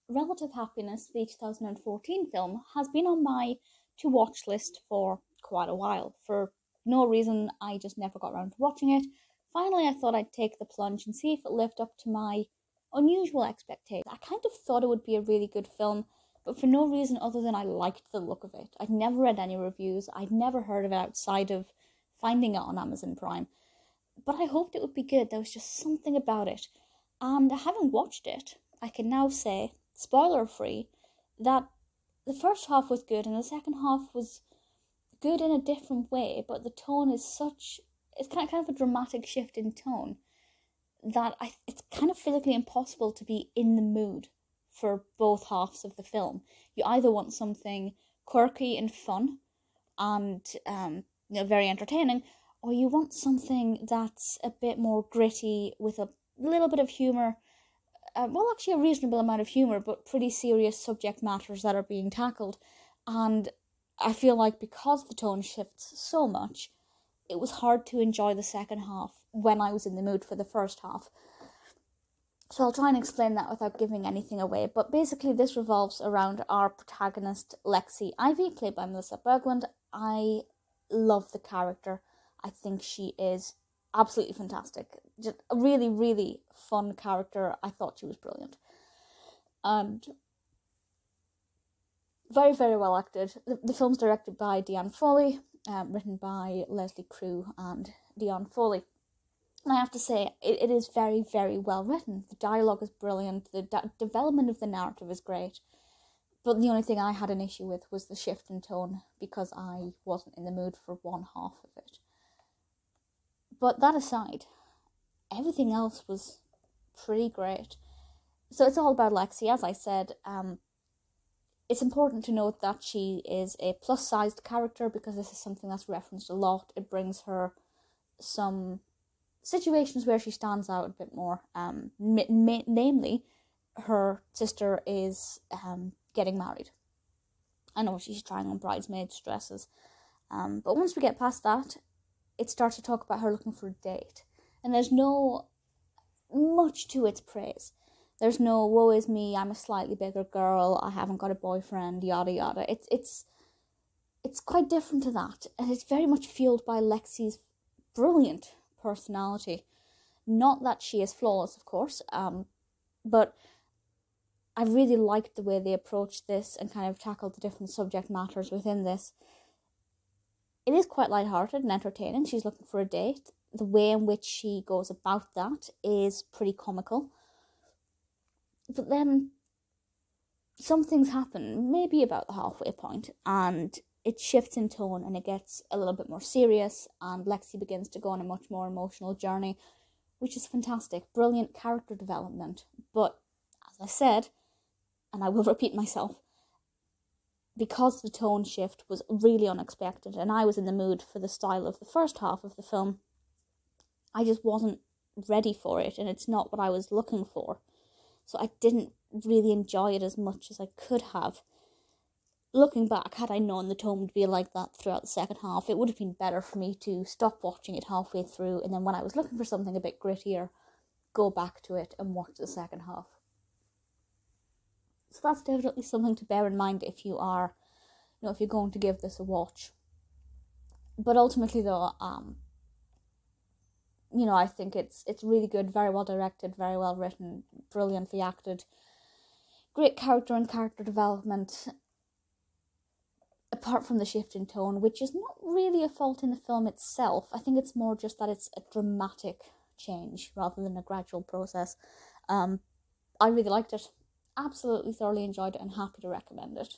Relative Happiness, the 2014 film, has been on my to-watch list for quite a while. For no reason, I just never got around to watching it. Finally, I thought I'd take the plunge and see if it lived up to my unusual expectations. I kind of thought it would be a really good film, but for no reason other than I liked the look of it. I'd never read any reviews. I'd never heard of it outside of finding it on Amazon Prime. But I hoped it would be good. There was just something about it. And having watched it, I can now say, spoiler-free, that the first half was good and the second half was good in a different way, but the tone is it's kind of a dramatic shift in tone that it's kind of physically impossible to be in the mood for both halves of the film. You either want something quirky and fun and very entertaining, or you want something that's a bit more gritty with a little bit of humour. Actually a reasonable amount of humour, but pretty serious subject matters that are being tackled. And I feel like because the tone shifts so much, it was hard to enjoy the second half when I was in the mood for the first half. So I'll try and explain that without giving anything away. But basically this revolves around our protagonist, Lexie Ivy, played by Melissa Bergland. I love the character. I think she is absolutely fantastic. Just a really, really fun character. I thought she was brilliant. And very, very well acted. The film's directed by Deanne Foley, written by Lesley, Crewe and Deanne Foley. And I have to say, it is very, very well written. The dialogue is brilliant. The development of the narrative is great. But the only thing I had an issue with was the shift in tone, because I wasn't in the mood for one half of it. But that aside, everything else was pretty great. So it's all about Lexie, as I said. It's important to note that she is a plus-sized character, because this is something that's referenced a lot. It brings her some situations where she stands out a bit more. Namely, her sister is getting married. I know she's trying on bridesmaids' dresses. But once we get past that, it starts to talk about her looking for a date. And there's no much to its praise. There's no, woe is me, I'm a slightly bigger girl, I haven't got a boyfriend, yada yada. It's quite different to that. And it's very much fueled by Lexie's brilliant personality. Not that she is flawless, of course, but I really liked the way they approached this and kind of tackled the different subject matters within this. It is quite lighthearted and entertaining. She's looking for a date. The way in which she goes about that is pretty comical. But then some things happen, maybe about the halfway point, and it shifts in tone and it gets a little bit more serious, and Lexie begins to go on a much more emotional journey, which is fantastic. Brilliant character development. But, as I said, and I will repeat myself, because the tone shift was really unexpected and I was in the mood for the style of the first half of the film, I just wasn't ready for it, and it's not what I was looking for. So I didn't really enjoy it as much as I could have. Looking back, had I known the tone would be like that throughout the second half, it would have been better for me to stop watching it halfway through, and then when I was looking for something a bit grittier, go back to it and watch the second half. So that's definitely something to bear in mind if you are, if you're going to give this a watch. But ultimately though, I think it's really good, very well directed, very well written, brilliantly acted. Great character and character development, apart from the shift in tone, which is not really a fault in the film itself. I think it's more just that it's a dramatic change rather than a gradual process. I really liked it. Absolutely thoroughly enjoyed it and happy to recommend it.